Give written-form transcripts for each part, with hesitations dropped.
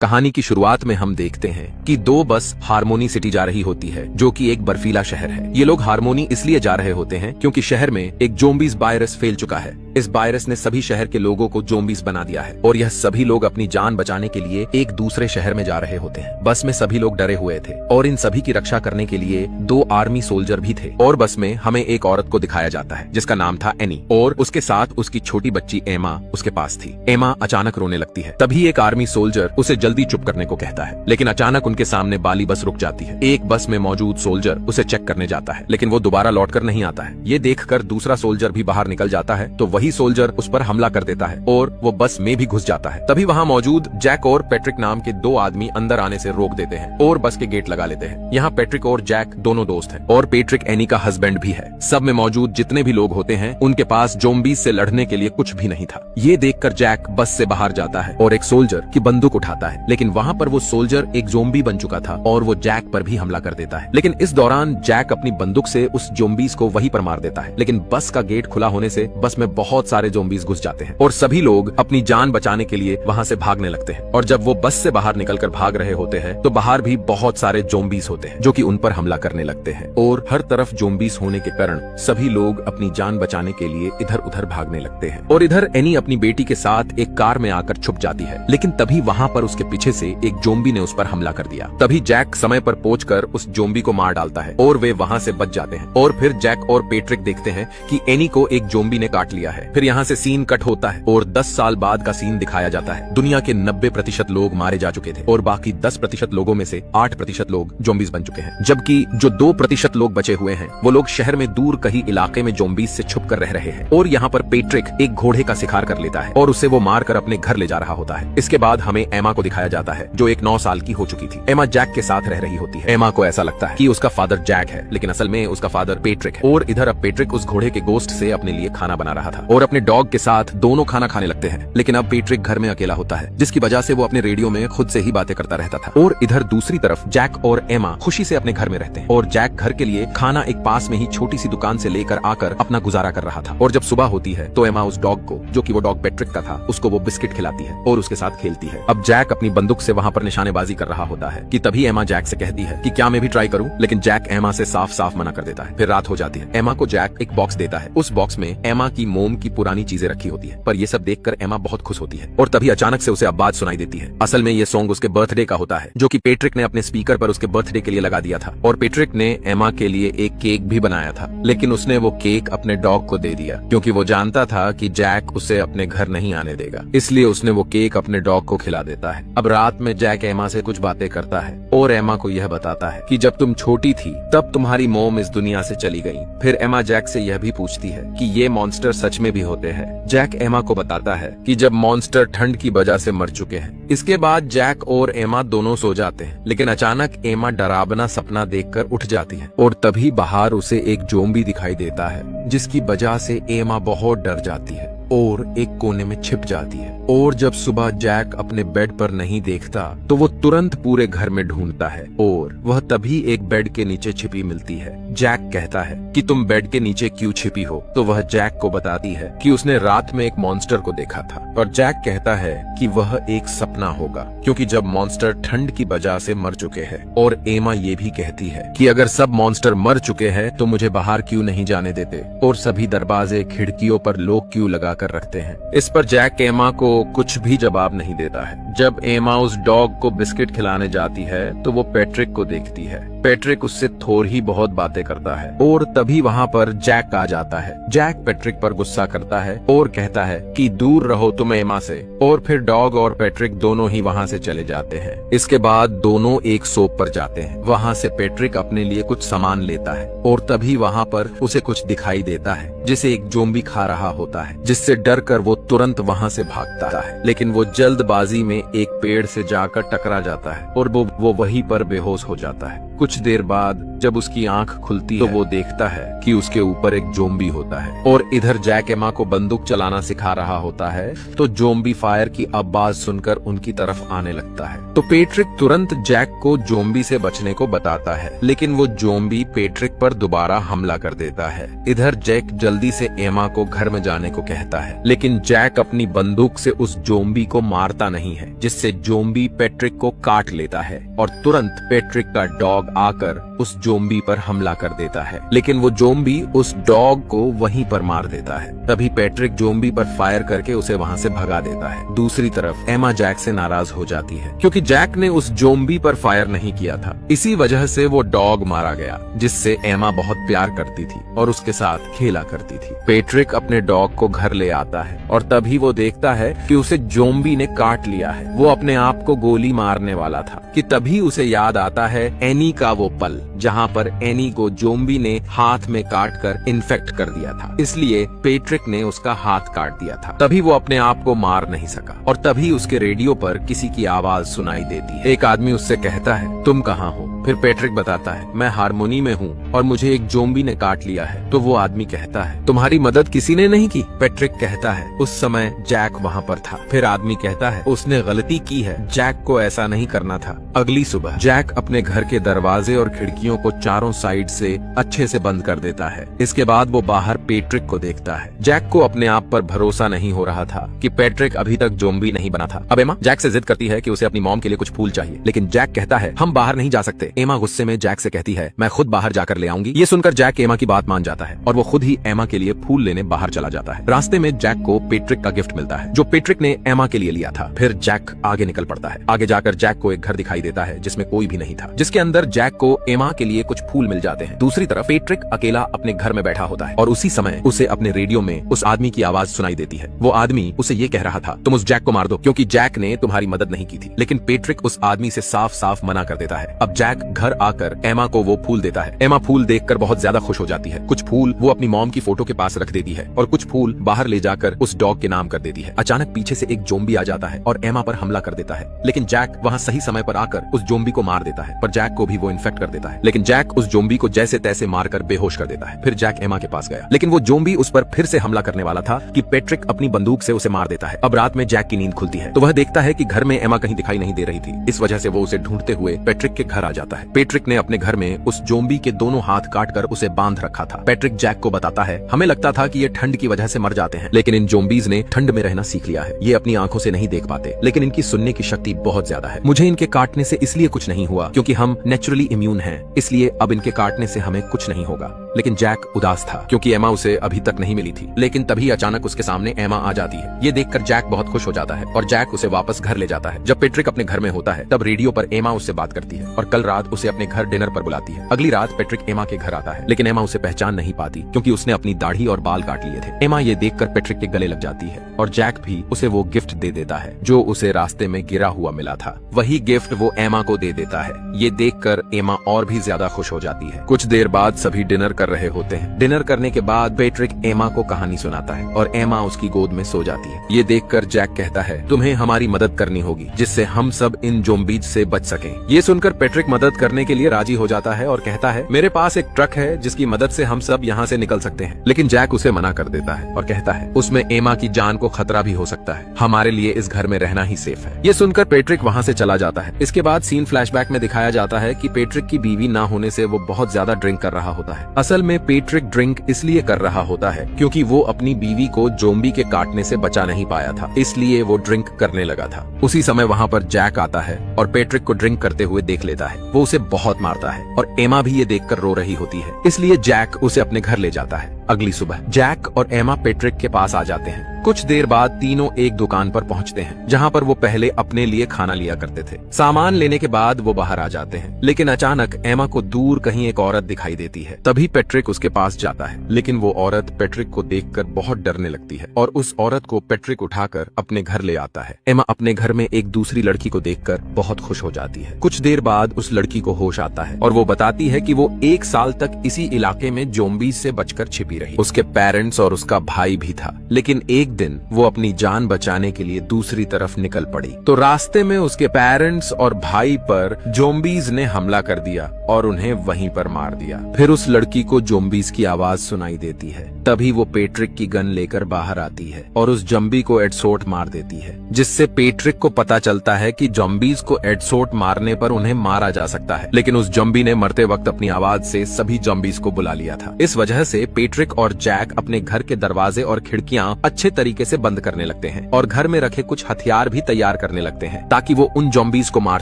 कहानी की शुरुआत में हम देखते हैं कि दो बस हार्मोनी सिटी जा रही होती है, जो कि एक बर्फीला शहर है। ये लोग हार्मोनी इसलिए जा रहे होते हैं क्योंकि शहर में एक ज़ोंबीज़ वायरस फैल चुका है। इस वायरस ने सभी शहर के लोगों को ज़ोंबीज़ बना दिया है और यह सभी लोग अपनी जान बचाने के लिए एक दूसरे शहर में जा रहे होते हैं। बस में सभी लोग डरे हुए थे और इन सभी की रक्षा करने के लिए दो आर्मी सोल्जर भी थे। और बस में हमें एक औरत को दिखाया जाता है जिसका नाम था एनी, और उसके साथ उसकी छोटी बच्ची एमा उसके पास थी। एमा अचानक रोने लगती है। तभी एक आर्मी सोल्जर उसे जल्दी चुप करने को कहता है, लेकिन अचानक उनके सामने वाली बस रुक जाती है। एक बस में मौजूद सोल्जर उसे चेक करने जाता है, लेकिन वो दोबारा लौटकर नहीं आता है। ये देखकर दूसरा सोल्जर भी बाहर निकल जाता है, तो वही सोल्जर उस पर हमला कर देता है और वो बस में भी घुस जाता है। तभी वहाँ मौजूद जैक और पैट्रिक नाम के दो आदमी अंदर आने से रोक देते हैं और बस के गेट लगा लेते हैं। यहाँ पैट्रिक और जैक दोनों दोस्त हैं और पैट्रिक एनी का हस्बैंड भी है। सब में मौजूद जितने भी लोग होते हैं उनके पास ज़ोंबीज़ से लड़ने के लिए कुछ भी नहीं था। ये देखकर जैक बस से बाहर जाता है और एक सोल्जर की बंदूक उठाता है, लेकिन वहाँ पर वो सोल्जर एक ज़ोंबी बन चुका था और वो जैक पर भी हमला कर देता है। लेकिन इस दौरान जैक अपनी बंदूक से उस ज़ोंबीज़ को वहीं पर मार देता है, लेकिन बस का गेट खुला होने से बस में बहुत सारे ज़ोंबीज़ घुस जाते हैं और सभी लोग अपनी जान बचाने के लिए वहाँ से भागने लगते हैं। और जब वो बस से बाहर निकलकर भाग रहे होते हैं तो बाहर भी बहुत सारे ज़ोंबीज़ होते हैं जो कि उन पर हमला करने लगते हैं और हर तरफ ज़ोंबीज़ होने के कारण सभी लोग अपनी जान बचाने के लिए इधर उधर भागने लगते हैं। और इधर एनी अपनी बेटी के साथ एक कार में आकर छुप जाती है, लेकिन तभी वहाँ पर उसके पीछे से एक ज़ोंबी ने उस पर हमला कर दिया। तभी जैक समय पर पहुंचकर उस ज़ोंबी को मार डालता है और वे वहाँ से बच जाते हैं। और फिर जैक और पैट्रिक देखते हैं कि एनी को एक ज़ोंबी ने काट लिया है। फिर यहाँ से सीन कट होता है और 10 साल बाद का सीन दिखाया जाता है। दुनिया के 90% लोग मारे जा चुके थे और बाकी 10% लोगों में से 8% लोग ज़ोंबीज़ बन चुके हैं, जबकि जो 2% लोग बचे हुए हैं वो लोग शहर में दूर कहीं इलाके में ज़ोंबीज़ से छुप कर रह रहे हैं। और यहाँ पर पैट्रिक एक घोड़े का शिकार कर लेता है और उसे वो मारकर अपने घर ले जा रहा होता है। इसके बाद हमें एमा को दिखाया जाता है जो एक 9 साल की हो चुकी थी। एमा जैक के साथ रह रही होती है। एमा को ऐसा लगता है कि उसका फादर जैक है, लेकिन असल में उसका फादर पैट्रिक है। और इधर अब पैट्रिक उस घोड़े के गोश्त से अपने लिए खाना बना रहा था और अपने डॉग के साथ दोनों खाना खाने लगते हैं। लेकिन अब पैट्रिक घर में अकेला होता है, जिसकी वजह से वो अपने रेडियो में खुद से ही बातें करता रहता था। और इधर दूसरी तरफ जैक और एमा खुशी से अपने घर में रहते हैं और जैक घर के लिए खाना एक पास में ही छोटी सी दुकान से लेकर आकर अपना गुजारा कर रहा था। और जब सुबह होती है तो एमा उस डॉग को, जो कि वो डॉग पैट्रिक का था, उसको वो बिस्किट खिलाती है और उसके साथ खेलती है। अब जैक अपनी बंदूक से वहाँ पर निशानेबाजी कर रहा होता है कि तभी एमा जैक से कहती है कि क्या मैं भी ट्राई करूं, लेकिन जैक एमा से साफ साफ मना कर देता है। फिर रात हो जाती है। एमा को जैक एक बॉक्स देता है। उस बॉक्स में एमा की मोम की पुरानी चीजें रखी होती है, पर ये सब देखकर एमा बहुत खुश होती है। और तभी अचानक से उसे आवाज सुनाई देती है। असल में ये सॉन्ग उसके बर्थडे का होता है, जो कि पैट्रिक ने अपने स्पीकर पर उसके बर्थडे के लिए लगा दिया था। और पैट्रिक ने एमा के लिए एक केक भी बनाया था, लेकिन उसने वो केक अपने डॉग को दे दिया क्योंकि वो जानता था कि जैक उसे अपने घर नहीं आने देगा, इसलिए उसने वो केक अपने डॉग को खिला देता है। अब रात में जैक एमा से कुछ बातें करता है और एमा को यह बताता है कि जब तुम छोटी थी तब तुम्हारी मोम इस दुनिया से चली गई। फिर एमा जैक से यह भी पूछती है कि ये मॉन्स्टर सच में भी होते हैं। जैक एमा को बताता है कि जब मॉन्स्टर ठंड की वजह से मर चुके हैं। इसके बाद जैक और एमा दोनों सो जाते हैं, लेकिन अचानक एमा डरावना सपना देखकर उठ जाती है और तभी बाहर उसे एक ज़ोंबी दिखाई देता है, जिसकी वजह से एमा बहुत डर जाती है और एक कोने में छिप जाती है। और जब सुबह जैक अपने बेड पर नहीं देखता तो वो तुरंत पूरे घर में ढूंढता है और वह तभी एक बेड के नीचे छिपी मिलती है। जैक कहता है कि तुम बेड के नीचे क्यों छिपी हो, तो वह जैक को बताती है कि उसने रात में एक मॉन्स्टर को देखा था। और जैक कहता है कि वह एक सपना होगा, क्योंकि जब मॉन्स्टर ठंड की वजह से मर चुके हैं। और एमा ये भी कहती है कि अगर सब मॉन्स्टर मर चुके हैं तो मुझे बाहर क्यों नहीं जाने देते और सभी दरवाजे खिड़कियों पर लोग क्यों लगा कर रखते हैं। इस पर जैक एमा को कुछ भी जवाब नहीं देता है। जब एमा उस डॉग को बिस्किट खिलाने जाती है तो वो पैट्रिक को देखती है। पैट्रिक उससे थोड़ी ही बहुत बातें करता है और तभी वहाँ पर जैक आ जाता है। जैक पैट्रिक पर गुस्सा करता है और कहता है कि दूर रहो तुम एमा से। और फिर डॉग और पैट्रिक दोनों ही वहाँ से चले जाते हैं। इसके बाद दोनों एक शॉप पर जाते हैं। वहाँ से पैट्रिक अपने लिए कुछ सामान लेता है और तभी वहाँ पर उसे कुछ दिखाई देता है जिसे एक ज़ोंबी खा रहा होता है, जिससे डर कर वो तुरंत वहाँ से भागता है। लेकिन वो जल्दबाजी में एक पेड़ से जाकर टकरा जाता है और वो वहीं पर बेहोश हो जाता है। कुछ कुछ देर बाद जब उसकी आंख खुलती है तो वो देखता है कि उसके ऊपर एक जोम्बी होता है और इधर जैक एमा को बंदूक चलाना सिखा रहा होता है। तो जोम्बी फायर की आवाज सुनकर उनकी तरफ आने लगता है। तो पेट्रिक तुरंत जैक को जोम्बी से बचने को बताता है, लेकिन वो जोम्बी पेट्रिक पर दोबारा हमला कर देता है। इधर जैक जल्दी से एमा को घर में जाने को कहता है, लेकिन जैक अपनी बंदूक से उस जोम्बी को मारता नहीं है, जिससे जोम्बी पेट्रिक को काट लेता है और तुरंत पेट्रिक का डॉग आकर उस जोम्बी पर हमला कर देता है। लेकिन वो जोम्बी उस डॉग को वहीं पर मार देता है। तभी पेट्रिक जोम्बी पर फायर करके उसे वहां से भगा देता है। दूसरी तरफ एमा जैक से नाराज हो जाती है, क्योंकि जैक ने उस जोम्बी पर फायर नहीं किया था। इसी वजह से वो डॉग मारा गया, जिससे एमा बहुत प्यार करती थी और उसके साथ खेला करती थी। पेट्रिक अपने डॉग को घर ले आता है और तभी वो देखता है कि उसे जोम्बी ने काट लिया है। वो अपने आप को गोली मारने वाला था कि तभी उसे याद आता है एनी का वो पल, जहाँ पर एनी को जोम्बी ने हाथ में काटकर इन्फेक्ट कर दिया था। इसलिए पेट्रिक ने उसका हाथ काट दिया था। तभी वो अपने आप को मार नहीं सका और तभी उसके रेडियो पर किसी की आवाज सुनाई देती है। एक आदमी उससे कहता है, तुम कहाँ हो? फिर पेट्रिक बताता है, मैं हारमोनी में हूँ और मुझे एक जोम्बी ने काट लिया है। तो वो आदमी कहता है, तुम्हारी मदद किसी ने नहीं की? पेट्रिक कहता है, उस समय जैक वहाँ पर था। फिर आदमी कहता है, उसने गलती की है, जैक को ऐसा नहीं करना था। अगली सुबह जैक अपने घर के दरवाजे और खिड़कियों को चारों साइड से अच्छे से बंद कर देता है। इसके बाद वो बाहर पेट्रिक को देखता है। जैक को अपने आप पर भरोसा नहीं हो रहा था कि पेट्रिक अभी तक जोम्बी नहीं बना था। अब एमा जैक से जिद करती है कि उसे अपनी मॉम के लिए कुछ फूल चाहिए, लेकिन जैक कहता है, हम बाहर नहीं जा सकते। एमा गुस्से में जैक से कहती है, मैं खुद बाहर जाकर ले आऊंगी। ये सुनकर जैक एमा की बात मान जाता है और वो खुद ही एमा के लिए फूल लेने बाहर चला जाता है। रास्ते में जैक को पेट्रिक का गिफ्ट मिलता है, जो पेट्रिक ने एमा के लिए लिया था। फिर जैक आगे निकल पड़ता है। आगे जाकर जैक को एक घर दिखाई देता है जिसमें कोई भी नहीं था, जिसके अंदर जैक को एमा के लिए कुछ फूल मिल जाते हैं। दूसरी तरफ पेट्रिक अकेला अपने घर में बैठा होता है और उसी समय उसे अपने रेडियो में उस आदमी की आवाज सुनाई देती है। वो आदमी उसे ये कह रहा था, तुम उस जैक को मार दो क्योंकि जैक ने तुम्हारी मदद नहीं की थी। लेकिन पेट्रिक उस आदमी से साफ साफ मना कर देता है। अब जैक घर आकर एमा को वो फूल देता है। एमा फूल देखकर बहुत ज्यादा खुश हो जाती है। कुछ फूल वो अपनी मॉम की फोटो के पास रख देती है और कुछ फूल बाहर ले जाकर उस डॉग के नाम कर देती है। अचानक पीछे से एक जोम्बी आ जाता है और एमा पर हमला कर देता है, लेकिन जैक वहाँ सही समय पर आकर उस जोम्बी को मार देता है, पर जैक को भी वो इन्फेक्ट कर देता है। लेकिन जैक उस जोम्बी को जैसे तैसे मारकर बेहोश कर देता है। फिर जैक एमा के पास गया, लेकिन वो जोम्बी उस पर फिर से हमला करने वाला था कि पेट्रिक अपनी बंदूक से उसे मार देता है। अब रात में जैक की नींद खुलती है तो वह देखता है कि घर में एमा कहीं दिखाई नहीं दे रही थी। इस वजह से वो उसे ढूंढते हुए पेट्रिक के घर आ जाता है। पेट्रिक ने अपने घर में उस जोम्बी के दोनों हाथ काटकर उसे बांध रखा था। पेट्रिक जैक को बताता है, हमें लगता था कि ये ठंड की वजह से मर जाते हैं, लेकिन इन जोम्बीज ने ठंड में रहना सीख लिया है। ये अपनी आंखों से नहीं देख पाते, लेकिन इनकी सुनने की शक्ति बहुत ज्यादा है। मुझे इनके काटने से इसलिए कुछ नहीं हुआ क्योंकि हम नेचुरली इम्यून हैं, इसलिए अब इनके काटने से हमें कुछ नहीं होगा। लेकिन जैक उदास था क्योंकि एमा उसे अभी तक नहीं मिली थी। लेकिन तभी अचानक उसके सामने एमा आ जाती है। ये देखकर जैक बहुत खुश हो जाता है और जैक उसे वापस घर ले जाता है। जब पेट्रिक अपने घर में होता है तब रेडियो पर एमा उससे बात करती है और कल रात उसे अपने घर डिनर पर बुलाती है। अगली रात पेट्रिक एमा के घर आता है, लेकिन एमा उसे पहचान नहीं पाती क्योंकि उसने अपनी दाढ़ी और बाल काट लिए थे। एमा ये देखकर पेट्रिक के गले लग जाती है और जैक भी उसे वो गिफ्ट दे देता है जो उसे रास्ते में गिरा हुआ मिला था। वही गिफ्ट वो एमा को दे देता है। ये देखकर एमा और भी ज्यादा खुश हो जाती है। कुछ देर बाद सभी डिनर कर रहे होते हैं। डिनर करने के बाद पेट्रिक एमा को कहानी सुनाता है और एमा उसकी गोद में सो जाती है। ये देखकर जैक कहता है, तुम्हें हमारी मदद करनी होगी जिससे हम सब इन जोम्बीज से बच सकें। ये सुनकर पेट्रिक मदद करने के लिए राजी हो जाता है और कहता है, मेरे पास एक ट्रक है जिसकी मदद से हम सब यहाँ से निकल सकते हैं। लेकिन जैक उसे मना कर देता है और कहता है, उसमें एमा की जान को खतरा भी हो सकता है, हमारे लिए इस घर में रहना ही सेफ है। ये सुनकर पेट्रिक वहाँ से चला जाता है। इसके बाद सीन फ्लैशबैक में दिखाया जाता है कि पेट्रिक की बीवी ना होने से वो बहुत ज्यादा ड्रिंक कर रहा होता है। असल में पेट्रिक ड्रिंक इसलिए कर रहा होता है क्योंकि वो अपनी बीवी को जोम्बी के काटने से बचा नहीं पाया था, इसलिए वो ड्रिंक करने लगा था। उसी समय वहाँ पर जैक आता है और पेट्रिक को ड्रिंक करते हुए देख लेता है। वो उसे बहुत मारता है और एमा भी ये देखकर रो रही होती है, इसलिए जैक उसे अपने घर ले जाता है। अगली सुबह जैक और एमा पेट्रिक के पास आ जाते हैं। कुछ देर बाद तीनों एक दुकान पर पहुंचते हैं जहां पर वो पहले अपने लिए खाना लिया करते थे। सामान लेने के बाद वो बाहर आ जाते हैं, लेकिन अचानक एमा को दूर कहीं एक औरत दिखाई देती है। तभी पेट्रिक उसके पास जाता है, लेकिन वो औरत पेट्रिक को देखकर बहुत डरने लगती है और उस औरत को पेट्रिक उठाकर अपने घर ले आता है। एमा अपने घर में एक दूसरी लड़की को देखकर बहुत खुश हो जाती है। कुछ देर बाद उस लड़की को होश आता है और वो बताती है कि वो 1 साल तक इसी इलाके में जोम्बीज से बचकर छिपी रही। उसके पेरेंट्स और उसका भाई भी था, लेकिन एक दिन वो अपनी जान बचाने के लिए दूसरी तरफ निकल पड़ी तो रास्ते में उसके पेरेंट्स और भाई पर ज़ॉम्बीज़ ने हमला कर दिया और उन्हें वहीं पर मार दिया। फिर उस लड़की को ज़ॉम्बीज़ की आवाज सुनाई देती है। तभी वो पेट्रिक की गन लेकर बाहर आती है और उस ज़ॉम्बी को हेडशॉट मार देती है, जिससे पेट्रिक को पता चलता है कि ज़ॉम्बीज़ को हेडशॉट मारने पर उन्हें मारा जा सकता है। लेकिन उस ज़ॉम्बी ने मरते वक्त अपनी आवाज से सभी ज़ॉम्बीज़ को बुला लिया था। इस वजह से पेट्रिक और जैक अपने घर के दरवाजे और खिड़कियां अच्छे तरीके से बंद करने लगते हैं और घर में रखे कुछ हथियार भी तैयार करने लगते हैं ताकि वो उन ज़ॉम्बीज़ को मार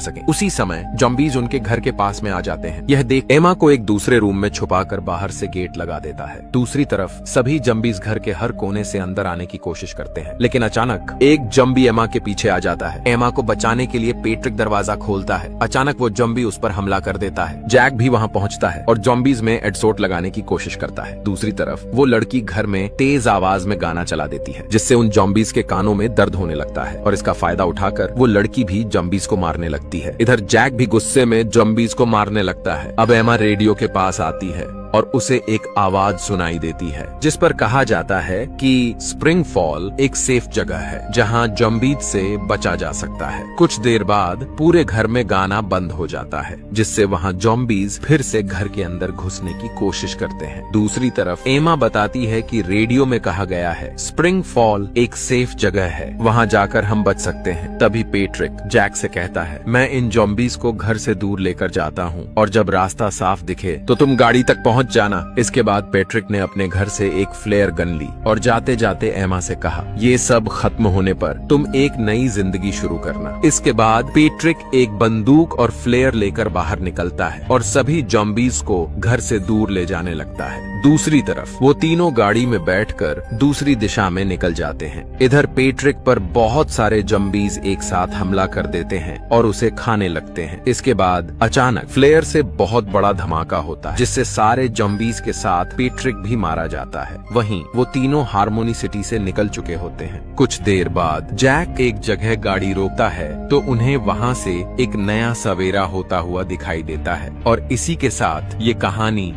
सकें। उसी समय ज़ॉम्बीज़ उनके घर के पास में आ जाते हैं। यह देख एमा को एक दूसरे रूम में छुपाकर बाहर से गेट लगा देता है। दूसरी तरफ सभी ज़ॉम्बीज़ घर के हर कोने से अंदर आने की कोशिश करते हैं, लेकिन अचानक एक ज़ॉम्बी एमा के पीछे आ जाता है। एमा को बचाने के लिए पेट्रिक दरवाजा खोलता है। अचानक वो ज़ॉम्बी उस पर हमला कर देता है। जैक भी वहाँ पहुँचता है और ज़ॉम्बीज़ में हेडशॉट लगाने की कोशिश करता है। दूसरी तरफ वो लड़की घर में तेज आवाज में गाना चला देती है, जिससे उन ज़ॉम्बीज़ के कानों में दर्द होने लगता है और इसका फायदा उठाकर वो लड़की भी ज़ॉम्बीज़ को मारने लगती है। इधर जैक भी गुस्से में ज़ॉम्बीज़ को मारने लगता है। अब एमा रेडियो के पास आती है और उसे एक आवाज सुनाई देती है जिस पर कहा जाता है कि स्प्रिंग फॉल एक सेफ जगह है जहां ज़ॉम्बीज़ से बचा जा सकता है। कुछ देर बाद पूरे घर में गाना बंद हो जाता है, जिससे वहां ज़ॉम्बीज़ फिर से घर के अंदर घुसने की कोशिश करते हैं। दूसरी तरफ एमा बताती है कि रेडियो में कहा गया है स्प्रिंग फॉल एक सेफ जगह है, वहां जाकर हम बच सकते हैं। तभी पेट्रिक जैक से कहता है, मैं इन ज़ॉम्बीज़ को घर से दूर लेकर जाता हूँ और जब रास्ता साफ दिखे तो तुम गाड़ी तक पहुँच जाना। इसके बाद पेट्रिक ने अपने घर से एक फ्लेयर गन ली और जाते जाते एमा से कहा, ये सब खत्म होने पर तुम एक नई जिंदगी शुरू करना। इसके बाद पेट्रिक एक बंदूक और फ्लेयर लेकर बाहर निकलता है और सभी ज़ॉम्बीज़ को घर से दूर ले जाने लगता है। दूसरी तरफ वो तीनों गाड़ी में बैठकर दूसरी दिशा में निकल जाते हैं। इधर पेट्रिक पर बहुत सारे ज़ॉम्बीज़ एक साथ हमला कर देते हैं और उसे खाने लगते हैं। इसके बाद अचानक फ्लेयर से बहुत बड़ा धमाका होता है, जिससे सारे ज़ॉम्बीज़ के साथ पेट्रिक भी मारा जाता है। वहीं वो तीनों हार्मोनी सिटी से निकल चुके होते हैं। कुछ देर बाद जैक एक जगह गाड़ी रोकता है तो उन्हें वहाँ से एक नया सवेरा होता हुआ दिखाई देता है और इसी के साथ ये कहानी